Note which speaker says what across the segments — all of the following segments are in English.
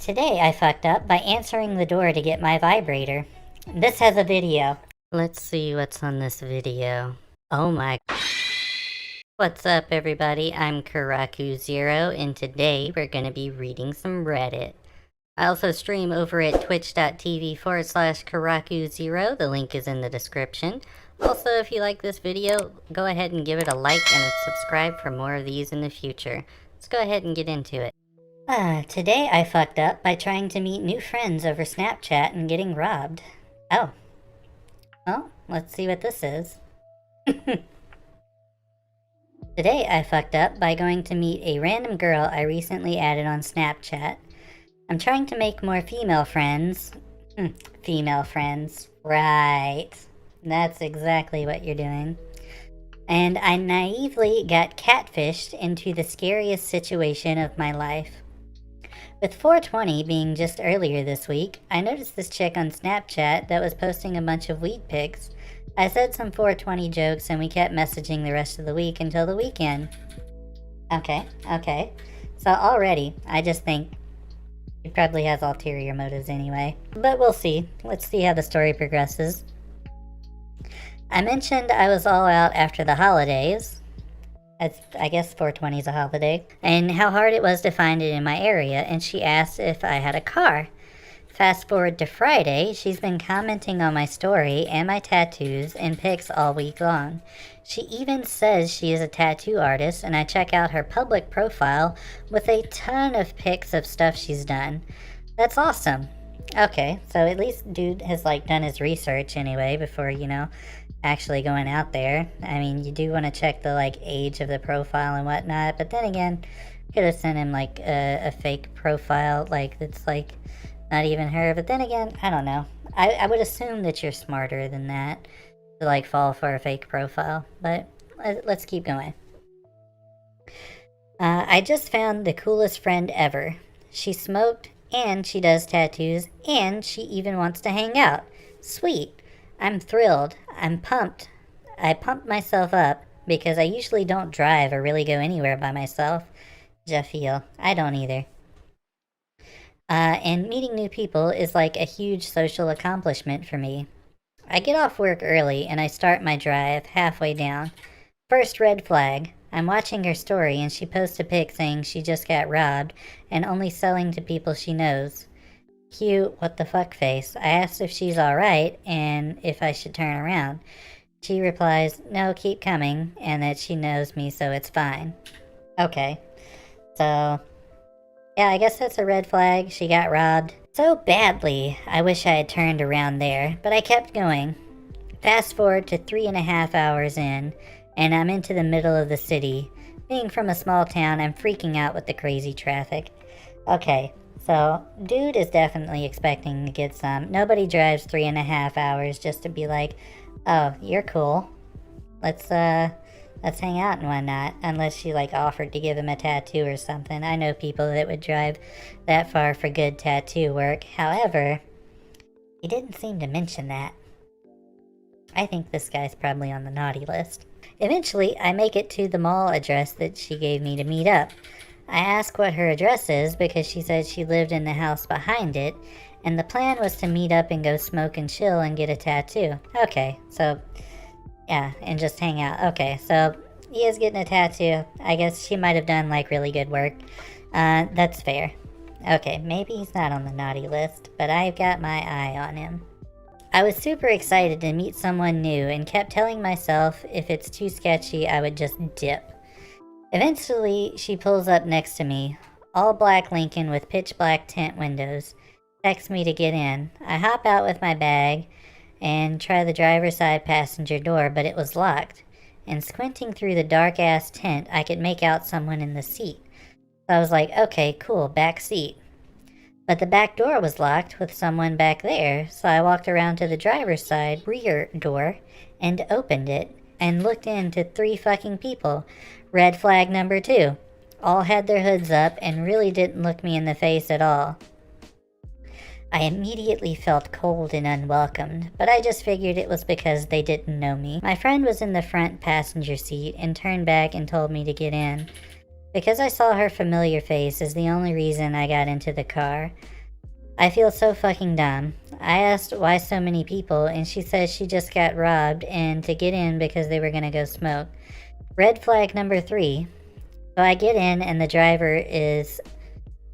Speaker 1: Today I fucked up by answering the door to get my vibrator. This has a video. Let's see what's on this video. Oh my... What's up everybody, I'm Kurraku0 and today we're gonna be reading some Reddit. I also stream over at twitch.tv/Kurraku0, the link is in the description. Also, if you like this video, go ahead and give it a like and a subscribe for more of these in the future. Let's go ahead and get into it. Today I fucked up by trying to meet new friends over Snapchat and getting robbed. Oh. Well, let's see what this is. Today I fucked up by going to meet a random girl I recently added on Snapchat. I'm trying to make more female friends. Female friends. Right. That's exactly what you're doing. And I naively got catfished into the scariest situation of my life. With 420 being just earlier this week, I noticed this chick on Snapchat that was posting a bunch of weed pics. I said some 420 jokes and we kept messaging the rest of the week until the weekend. Okay. So already, I just think he probably has ulterior motives anyway. But we'll see. Let's see how the story progresses. I mentioned I was all out after the holidays. I guess 420 is a holiday. And how hard it was to find it in my area, and she asked if I had a car. Fast forward to Friday, she's been commenting on my story and my tattoos and pics all week long. She even says she is a tattoo artist, and I check out her public profile with a ton of pics of stuff she's done. That's awesome. Okay, so at least dude has done his research anyway before, actually going out there. I mean, you do want to check the age of the profile and whatnot, but then again, could have sent him a fake profile that's not even her. But then again, I don't know. I would assume that you're smarter than that to fall for a fake profile. But let's keep going. I just found the coolest friend ever. She smoked and she does tattoos and she even wants to hang out. Sweet. I'm thrilled. I'm pumped. I pumped myself up because I usually don't drive or really go anywhere by myself. Jafeel. I don't either. And meeting new people is like a huge social accomplishment for me. I get off work early and I start my drive halfway down. First red flag. I'm watching her story and she posts a pic saying she just got robbed and only selling to people she knows. Cute, what the fuck face. I asked if she's alright and if I should turn around. She replies, no, keep coming, and that she knows me so it's fine. Okay. So, yeah, I guess that's a red flag. She got robbed so badly. I wish I had turned around there, but I kept going. Fast forward to 3.5 hours in, and I'm into the middle of the city. Being from a small town, I'm freaking out with the crazy traffic. Okay. So, dude is definitely expecting to get some. Nobody drives 3.5 hours just to be like, oh, you're cool. Let's hang out and whatnot. Unless she offered to give him a tattoo or something. I know people that would drive that far for good tattoo work. However, he didn't seem to mention that. I think this guy's probably on the naughty list. Eventually, I make it to the mall address that she gave me to meet up. I asked what her address is because she said she lived in the house behind it, and the plan was to meet up and go smoke and chill and get a tattoo. Okay, so, yeah, and just hang out. Okay, so he is getting a tattoo. I guess she might have done, really good work. That's fair. Okay, maybe he's not on the naughty list, but I've got my eye on him. I was super excited to meet someone new and kept telling myself if it's too sketchy, I would just dip. Eventually, she pulls up next to me, all black Lincoln with pitch black tint windows, texts me to get in. I hop out with my bag and try the driver's side passenger door, but it was locked. And squinting through the dark-ass tent, I could make out someone in the seat. So I was like, okay, cool, back seat. But the back door was locked with someone back there, so I walked around to the driver's side rear door and opened it and looked into 3 fucking people. Red flag number 2. All had their hoods up and really didn't look me in the face at all. I immediately felt cold and unwelcomed, but I just figured it was because they didn't know me. My friend was in the front passenger seat and turned back and told me to get in. Because I saw her familiar face is the only reason I got into the car. I feel so fucking dumb. I asked why so many people, and she says she just got robbed and to get in because they were gonna go smoke. Red flag number 3. So I get in and the driver is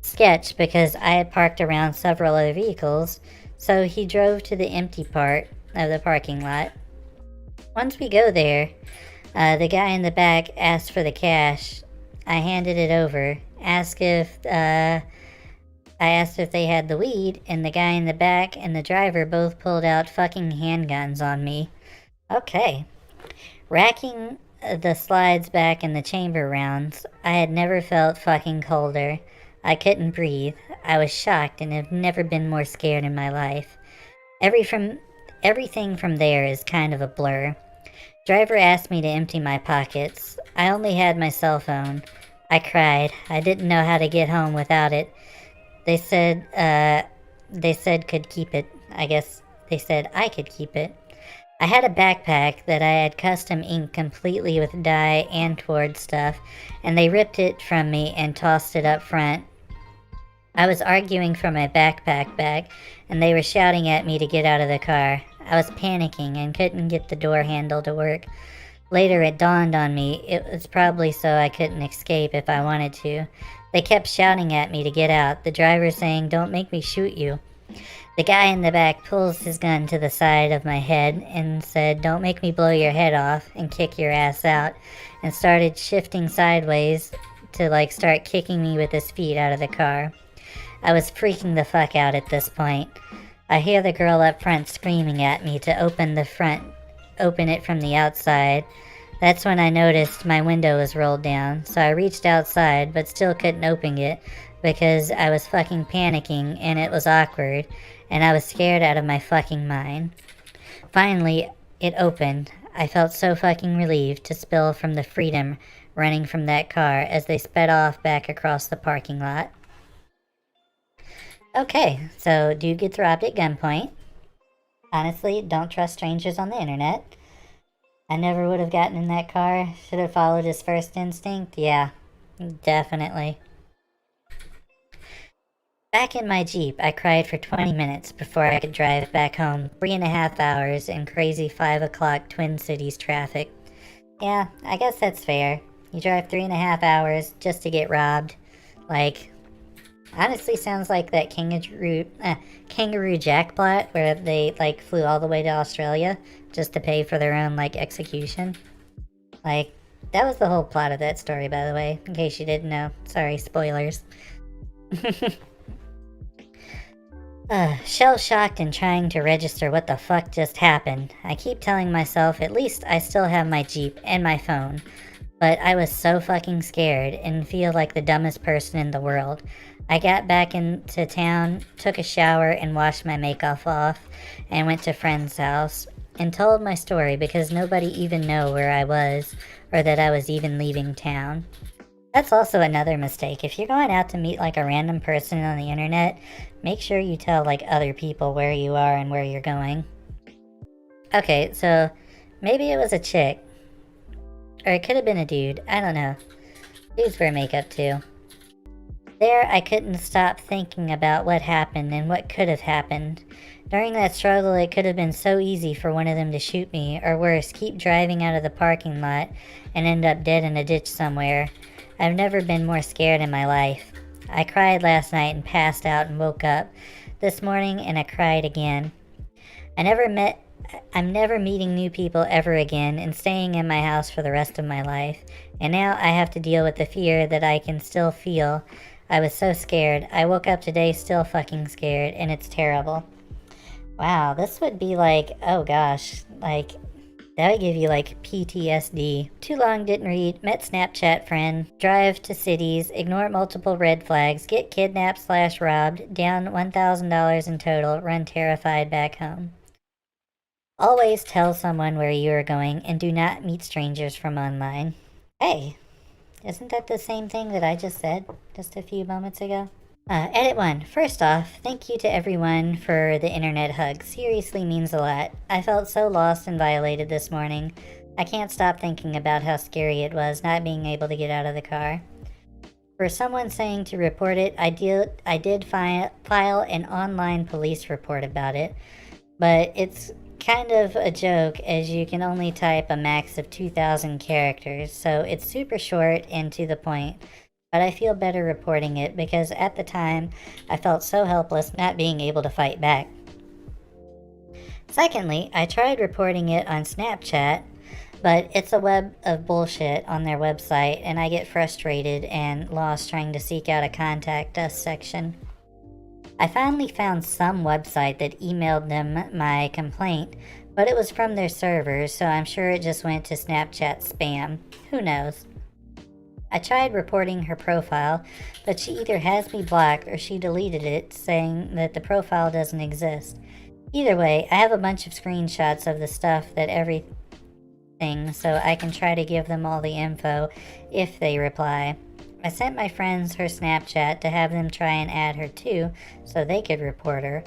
Speaker 1: sketch because I had parked around several other vehicles, so he drove to the empty part of the parking lot. Once we go there, the guy in the back asked for the cash. I handed it over, I asked if they had the weed, and the guy in the back and the driver both pulled out fucking handguns on me. Okay. Racking the slides back in the chamber rounds, I had never felt fucking colder. I couldn't breathe. I was shocked and have never been more scared in my life. Everything from there is kind of a blur. Driver asked me to empty my pockets. I only had my cell phone. I cried. I didn't know how to get home without it. They said could keep it. I guess they said I could keep it. I had a backpack that I had custom inked completely with dye and toward stuff, and they ripped it from me and tossed it up front. I was arguing for my backpack back, and they were shouting at me to get out of the car. I was panicking and couldn't get the door handle to work. Later it dawned on me it was probably so I couldn't escape if I wanted to. They kept shouting at me to get out, the driver saying, "Don't make me shoot you." The guy in the back pulls his gun to the side of my head and said, "Don't make me blow your head off and kick your ass out," and started shifting sideways to start kicking me with his feet out of the car. I was freaking the fuck out at this point. I hear the girl up front screaming at me to open it from the outside. That's when I noticed my window was rolled down, so I reached outside but still couldn't open it because I was fucking panicking and it was awkward and I was scared out of my fucking mind. Finally, it opened. I felt so fucking relieved to spill from the freedom running from that car as they sped off back across the parking lot. Okay, so dude gets robbed at gunpoint. Honestly, don't trust strangers on the internet. I never would have gotten in that car. Should have followed his first instinct. Yeah, definitely. Back in my Jeep, I cried for 20 minutes before I could drive back home 3.5 hours in crazy 5 o'clock Twin Cities traffic. Yeah, I guess that's fair. You drive 3.5 hours just to get robbed. Honestly sounds like that kangaroo Jack plot where they flew all the way to Australia just to pay for their own execution. That was the whole plot of that story, by the way, in case you didn't know. Sorry, spoilers. Shell-shocked and trying to register what the fuck just happened. I keep telling myself at least I still have my Jeep and my phone. But I was so fucking scared and feel like the dumbest person in the world. I got back into town, took a shower and washed my makeup off, and went to a friend's house and told my story because nobody even knew where I was or that I was even leaving town. That's also another mistake. If you're going out to meet a random person on the internet, make sure you tell other people where you are and where you're going. Okay, so maybe it was a chick. Or it could have been a dude. I don't know. Dudes wear makeup too. There, I couldn't stop thinking about what happened and what could have happened. During that struggle, it could have been so easy for one of them to shoot me, or worse, keep driving out of the parking lot and end up dead in a ditch somewhere. I've never been more scared in my life. I cried last night and passed out and woke up this morning and I cried again. I'm never meeting new people ever again and staying in my house for the rest of my life. And now I have to deal with the fear that I can still feel. I was so scared. I woke up today still fucking scared, and it's terrible. Wow, this would be oh gosh, that would give you PTSD. Too long, didn't read, met Snapchat friend, drive to cities, ignore multiple red flags, get kidnapped/robbed, down $1,000 in total, run terrified back home. Always tell someone where you are going and do not meet strangers from online. Hey, isn't that the same thing that I just said just a few moments ago? Edit 1. First off, thank you to everyone for the internet hug. Seriously means a lot. I felt so lost and violated this morning. I can't stop thinking about how scary it was not being able to get out of the car. For someone saying to report it, I did file an online police report about it, but it's kind of a joke as you can only type a max of 2,000 characters, so it's super short and to the point. But I feel better reporting it because at the time I felt so helpless not being able to fight back. Secondly, I tried reporting it on Snapchat, but it's a web of bullshit on their website, and I get frustrated and lost trying to seek out a contact us section. I finally found some website that emailed them my complaint, but it was from their servers, so I'm sure it just went to Snapchat spam. Who knows? I tried reporting her profile, but she either has me blocked or she deleted it, saying that the profile doesn't exist. Either way, I have a bunch of screenshots of the stuff that everything, so I can try to give them all the info if they reply. I sent my friends her Snapchat to have them try and add her too, so they could report her.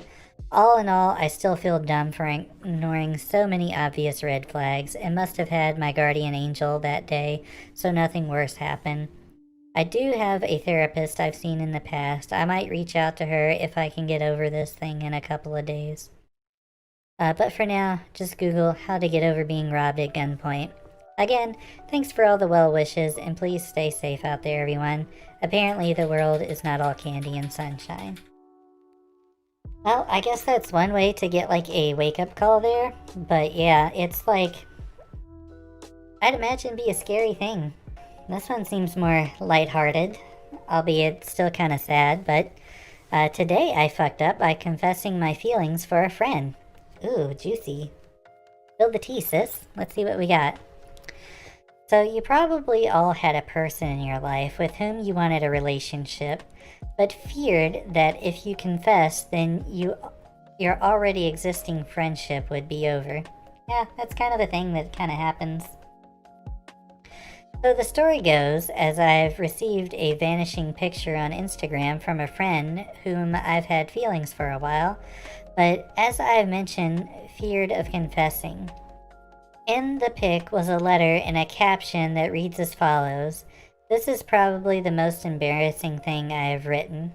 Speaker 1: All in all, I still feel dumb for ignoring so many obvious red flags and must have had my guardian angel that day, so nothing worse happened. I do have a therapist I've seen in the past. I might reach out to her if I can get over this thing in a couple of days. But for now, just Google how to get over being robbed at gunpoint. Again, thanks for all the well wishes, and please stay safe out there, everyone. Apparently the world is not all candy and sunshine. Well, I guess that's one way to get like a wake-up call there, but yeah, it's like, I'd imagine be a scary thing. This one seems more lighthearted, albeit still kind of sad, but today I fucked up by confessing my feelings for a friend. Ooh, juicy. Spill the tea, sis. Let's see what we got. So you probably all had a person in your life with whom you wanted a relationship, but feared that if you confessed, then your already existing friendship would be over. Yeah, that's kind of a thing that kind of happens. So the story goes, as I've received a vanishing picture on Instagram from a friend whom I've had feelings for a while, but as I've mentioned, feared of confessing. In the pic was a letter and a caption that reads as follows: "This is probably the most embarrassing thing I have written."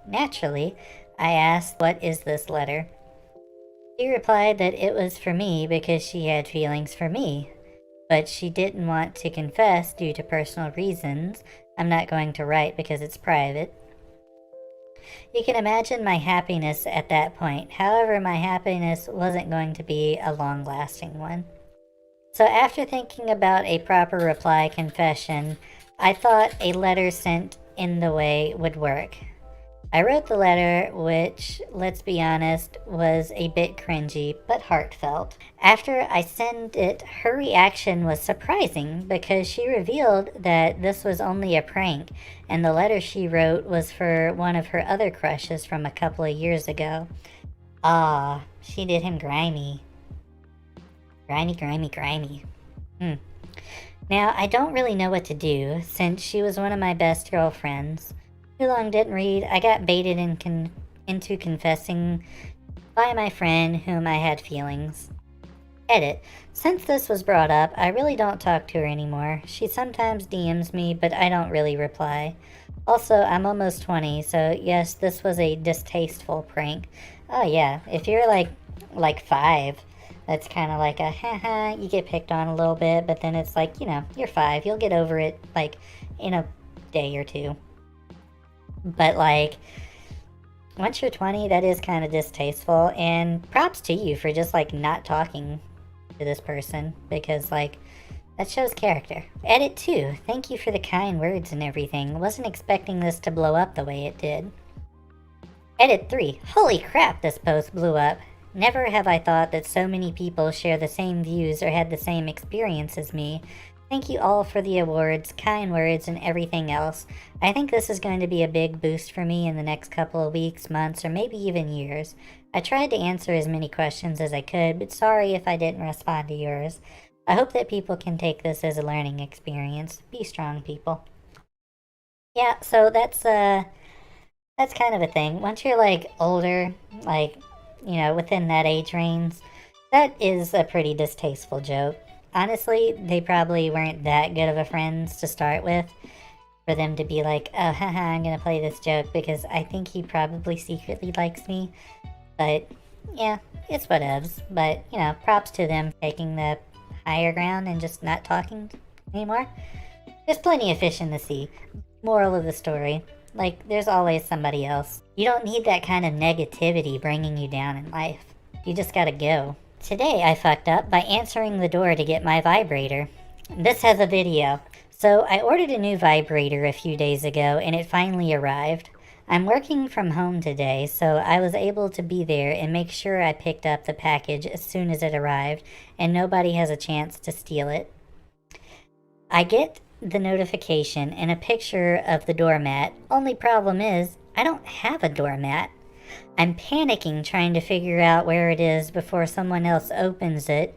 Speaker 1: Naturally, I asked, "What is this letter?" She replied that it was for me because she had feelings for me, but she didn't want to confess due to personal reasons. I'm not going to write because it's private. You can imagine my happiness at that point. However, my happiness wasn't going to be a long-lasting one. So after thinking about a proper reply confession, I thought a letter sent in the way would work. I wrote the letter, which, let's be honest, was a bit cringy, but heartfelt. After I sent it, her reaction was surprising because she revealed that this was only a prank, and the letter she wrote was for one of her other crushes from a couple of years ago. Ah, she did him grimy. Grimy. Now, I don't really know what to do, since she was one of my best girlfriends. Too long didn't read. I got baited into confessing by my friend whom I had feelings. Edit. Since this was brought up, I really don't talk to her anymore. She sometimes DMs me, but I don't really reply. Also, I'm almost 20, so yes, this was a distasteful prank. Oh yeah, if you're like 5, that's kind of like a haha, you get picked on a little bit, but then it's like, you're 5, you'll get over it like in a day or two. But like, once you're 20, that is kind of distasteful, and props to you for just like not talking to this person, because like, that shows character. Edit 2, thank you for the kind words and everything. Wasn't expecting this to blow up the way it did. Edit 3, holy crap, this post blew up. Never have I thought that so many people share the same views or had the same experience as me. Thank you all for the awards, kind words, and everything else. I think this is going to be a big boost for me in the next couple of weeks, months, or maybe even years. I tried to answer as many questions as I could, but sorry if I didn't respond to yours. I hope that people can take this as a learning experience. Be strong, people. Yeah, so that's kind of a thing. Once you're like older, like, within that age range, that is a pretty distasteful joke. Honestly, they probably weren't that good of a friends to start with. for them to be like, oh, haha, I'm gonna play this joke because I think he probably secretly likes me. But yeah, it's whatevs. But you know, props to them taking the higher ground and just not talking anymore. There's plenty of fish in the sea. Moral of the story, like, there's always somebody else. You don't need that kind of negativity bringing you down in life. You just gotta go. Today I fucked up by answering the door to get my vibrator. This has a video. So I ordered a new vibrator a few days ago and it finally arrived. I'm working from home today, so I was able to be there and make sure I picked up the package as soon as it arrived and nobody has a chance to steal it. I get the notification and a picture of the doormat. Only problem is, I don't have a doormat. I'm panicking trying to figure out where it is before someone else opens it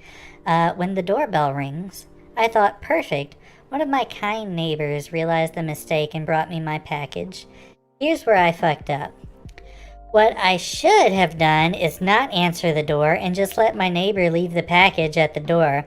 Speaker 1: when the doorbell rings. I thought, perfect. One of my kind neighbors realized the mistake and brought me my package. Here's where I fucked up. What I should have done is not answer the door and just let my neighbor leave the package at the door.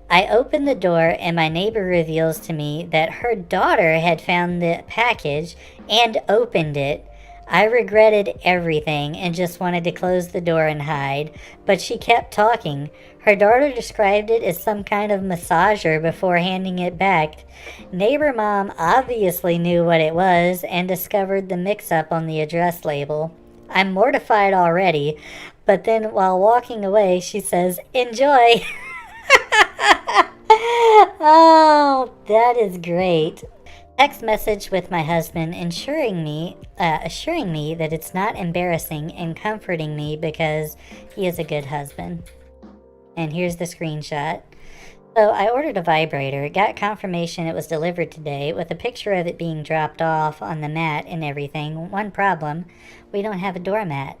Speaker 1: I open the door and my neighbor reveals to me that her daughter had found the package and opened it. I regretted everything and just wanted to close the door and hide, but she kept talking. Her daughter described it as some kind of massager before handing it back. Neighbor mom obviously knew what it was and discovered the mix-up on the address label. I'm mortified already, but then while walking away, she says, "Enjoy." Oh, that is great. Text message with my husband assuring me that it's not embarrassing and comforting me because he is a good husband. And here's the screenshot. So I ordered a vibrator, got confirmation it was delivered today with a picture of it being dropped off on the mat and everything. One problem, we don't have a doormat.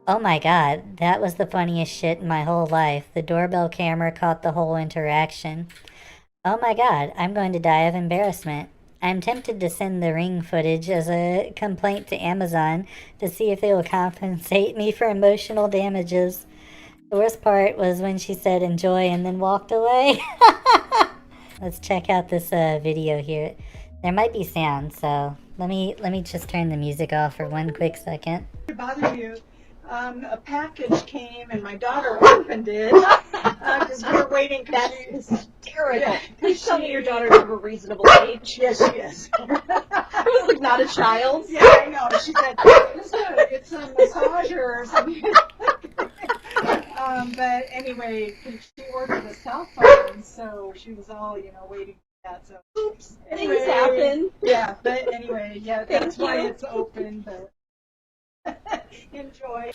Speaker 1: Oh my god, that was the funniest shit in my whole life. The doorbell camera caught the whole interaction. Oh my god, I'm going to die of embarrassment. I'm tempted to send the ring footage as a complaint to Amazon to see if they will compensate me for emotional damages. The worst part was when she said enjoy and then walked away. Let's check out this video here. There might be sound, so let me just turn the music off for one quick second.
Speaker 2: To bother you, a package came and my daughter opened it because we were waiting.
Speaker 3: That is hysterical.
Speaker 2: Yeah.
Speaker 3: Please tell me your daughter's of a reasonable age.
Speaker 2: Yes, she is.
Speaker 3: Like not a child.
Speaker 2: Yeah, I know. She said, it's a massager or something. But anyway, she ordered a cell phone, so she was all, waiting for that. So, oops. Anyway,
Speaker 3: Things happen.
Speaker 2: Yeah, but anyway, yeah, that's
Speaker 3: Thank
Speaker 2: why
Speaker 3: you.
Speaker 2: it's open, but enjoy.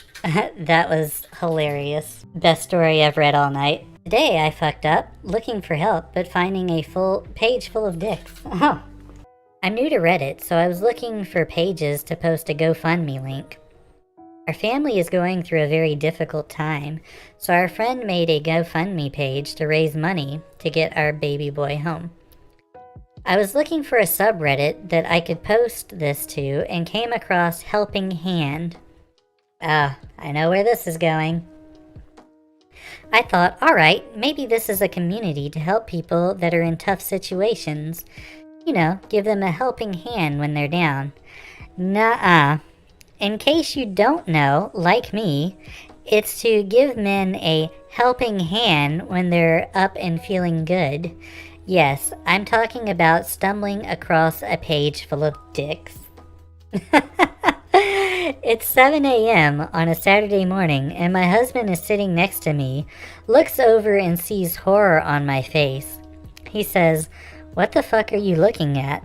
Speaker 1: That was hilarious. Best story I've read all night. Today I fucked up, looking for help, but finding a full page full of dicks. Oh. I'm new to Reddit, so I was looking for pages to post a GoFundMe link. Our family is going through a very difficult time, so our friend made a GoFundMe page to raise money to get our baby boy home. I was looking for a subreddit that I could post this to and came across Helping Hand. I know where this is going. I thought, alright, maybe this is a community to help people that are in tough situations. You know, give them a helping hand when they're down. Nuh-uh. In case you don't know, like me, it's to give men a helping hand when they're up and feeling good. Yes, I'm talking about stumbling across a page full of dicks. It's 7 a.m. on a Saturday morning, and my husband is sitting next to me, looks over and sees horror on my face. He says, "What the fuck are you looking at?"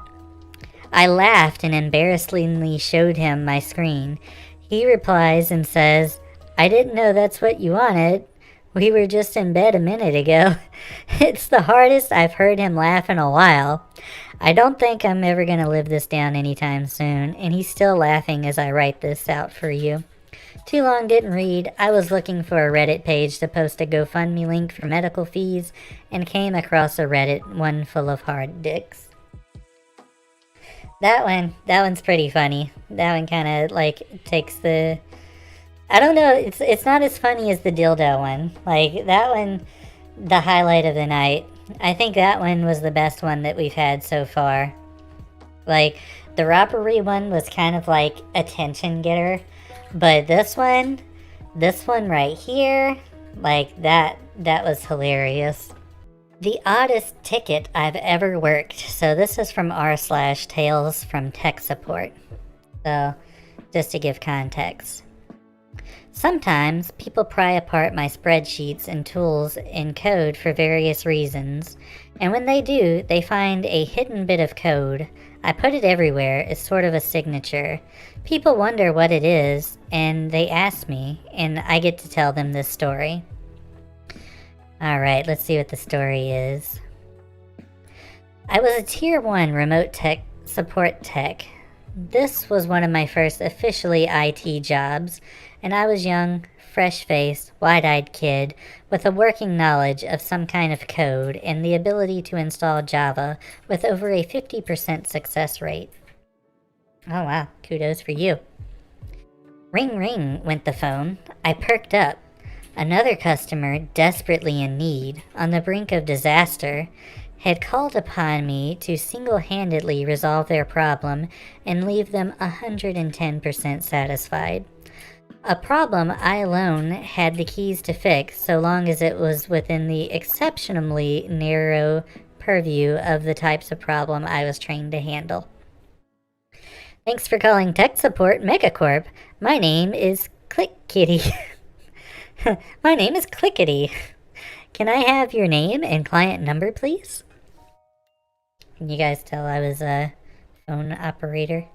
Speaker 1: I laughed and embarrassingly showed him my screen. He replies and says, "I didn't know that's what you wanted. We were just in bed a minute ago." It's the hardest I've heard him laugh in a while. I don't think I'm ever going to live this down anytime soon, and he's still laughing as I write this out for you. Too long didn't read. I was looking for a Reddit page to post a GoFundMe link for medical fees and came across a Reddit one full of hard dicks. That one's pretty funny. That one kind of like takes the, I don't know, it's not as funny as the dildo one. Like that one, the highlight of the night. I think that one was the best one that we've had so far. Like, the robbery one was kind of like attention getter, but this one right here, like that was hilarious. The oddest ticket I've ever worked. So this is from r/talesfromtechsupport. So, just to give context. Sometimes people pry apart my spreadsheets and tools in code for various reasons, and when they do, they find a hidden bit of code. I put it everywhere as sort of a signature. People wonder what it is, and they ask me, and I get to tell them this story. Alright, let's see what the story is. I was a Tier 1 remote tech support tech. This was one of my first officially IT jobs, and I was young, fresh-faced, wide-eyed kid with a working knowledge of some kind of code and the ability to install Java with over a 50% success rate. Oh wow, kudos for you. Ring ring went the phone. I perked up. Another customer, desperately in need, on the brink of disaster, had called upon me to single-handedly resolve their problem and leave them 110% satisfied. A problem I alone had the keys to fix, so long as it was within the exceptionally narrow purview of the types of problem I was trained to handle. Thanks for calling Tech Support Megacorp. My name is Click-Kitty. My name is Clickety. Can I have your name and client number, please? Can you guys tell I was a phone operator?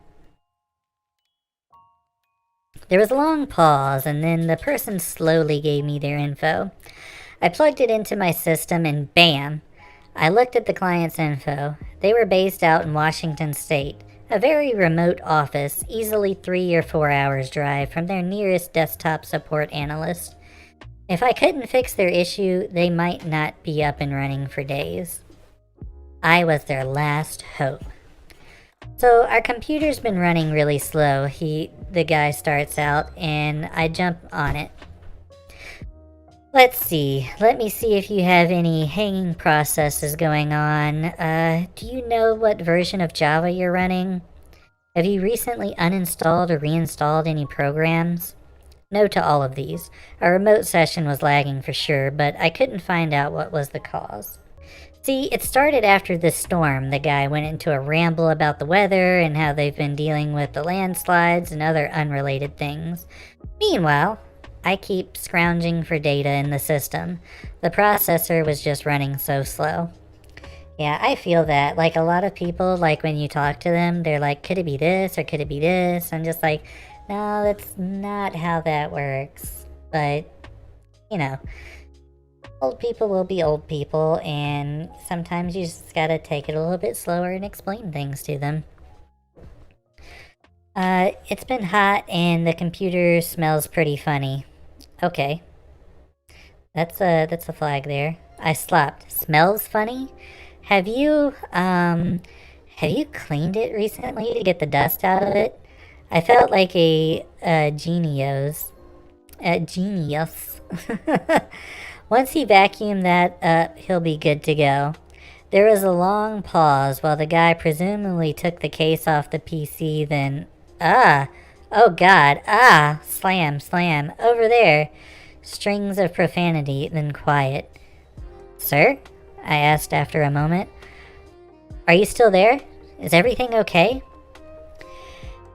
Speaker 1: There was a long pause, and then the person slowly gave me their info. I plugged it into my system, and bam! I looked at the client's info. They were based out in Washington State, a very remote office, easily 3 or 4 hours drive from their nearest desktop support analyst. If I couldn't fix their issue, they might not be up and running for days. I was their last hope. So our computer's been running really slow, the guy starts out, and I jump on it. Let's see, let me see if you have any hanging processes going on. Do you know what version of Java you're running? Have you recently uninstalled or reinstalled any programs? No to all of these. Our remote session was lagging for sure, but I couldn't find out what was the cause. See, it started after this storm. The guy went into a ramble about the weather and how they've been dealing with the landslides and other unrelated things. Meanwhile, I keep scrounging for data in the system. The processor was just running so slow. Yeah, I feel that. Like, a lot of people, like, when you talk to them, they're like, could it be this or could it be this? I'm just like, no, that's not how that works. But, you know, old people will be old people, and sometimes you just gotta take it a little bit slower and explain things to them. It's been hot and the computer smells pretty funny. Okay. That's a flag there. I slopped. Smells funny? Have you cleaned it recently to get the dust out of it? I felt like a genius. Once he vacuumed that up, he'll be good to go. There was a long pause while the guy presumably took the case off the PC, then, oh god, slam, slam, over there. Strings of profanity, then quiet. Sir? I asked after a moment. Are you still there? Is everything okay?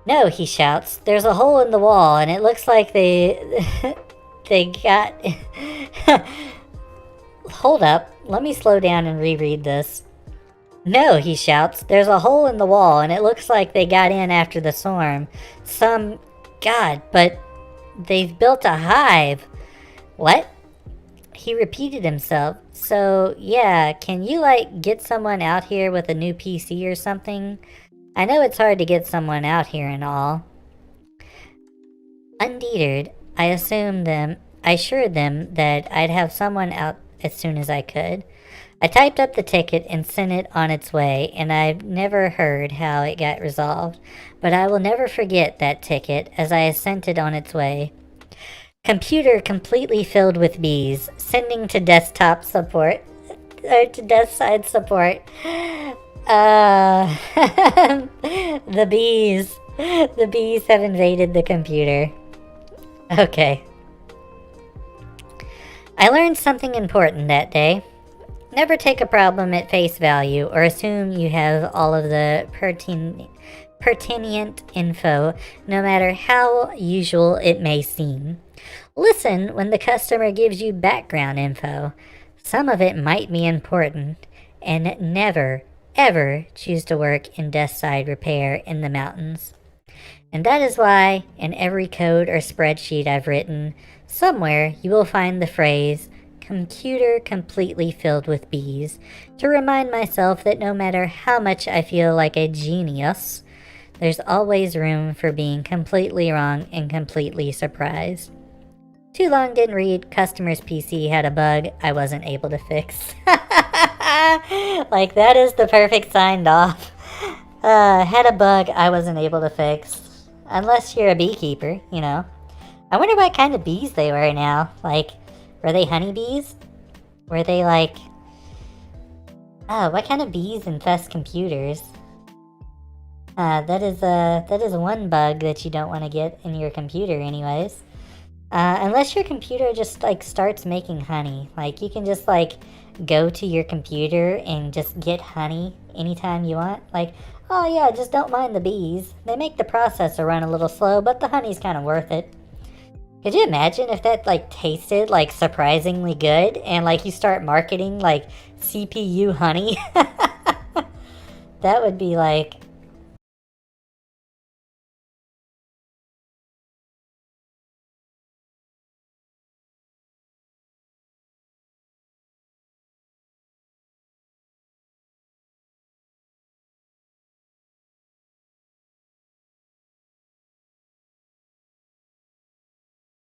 Speaker 1: No, he shouts. There's a hole in the wall, and it looks like they got... Hold up. Let me slow down and reread this. No, he shouts. There's a hole in the wall, and it looks like they got in after the storm. God, but they've built a hive. What? He repeated himself. So, yeah, can you, get someone out here with a new PC or something? I know it's hard to get someone out here and all. Undeterred, I assured them that I'd have someone out as soon as I could. I typed up the ticket and sent it on its way, and I've never heard how it got resolved, but I will never forget that ticket as I sent it on its way. Computer completely filled with bees, sending to desktop support, or to desk side support. The bees. The bees have invaded the computer. Okay. I learned something important that day. Never take a problem at face value or assume you have all of the pertinent info, no matter how usual it may seem. Listen when the customer gives you background info. Some of it might be important, and never, ever choose to work in desk side repair in the mountains. And that is why, in every code or spreadsheet I've written, somewhere you will find the phrase, computer completely filled with bees, to remind myself that no matter how much I feel like a genius, there's always room for being completely wrong and completely surprised. Too long didn't read, customer's PC had a bug I wasn't able to fix. Like, that is the perfect signed off. Had a bug I wasn't able to fix. Unless you're a beekeeper, you know. I wonder what kind of bees they were now. Like, were they honeybees? Were they like... Oh, what kind of bees infest computers? That is one bug that you don't want to get in your computer anyways. Unless your computer just, like, starts making honey. Like, you can just, like, go to your computer and just get honey anytime you want. Like, oh yeah, just don't mind the bees. They make the processor run a little slow, but the honey's kind of worth it. Could you imagine if that, like, tasted, like, surprisingly good, and, like, you start marketing, like, CPU honey? That would be, like,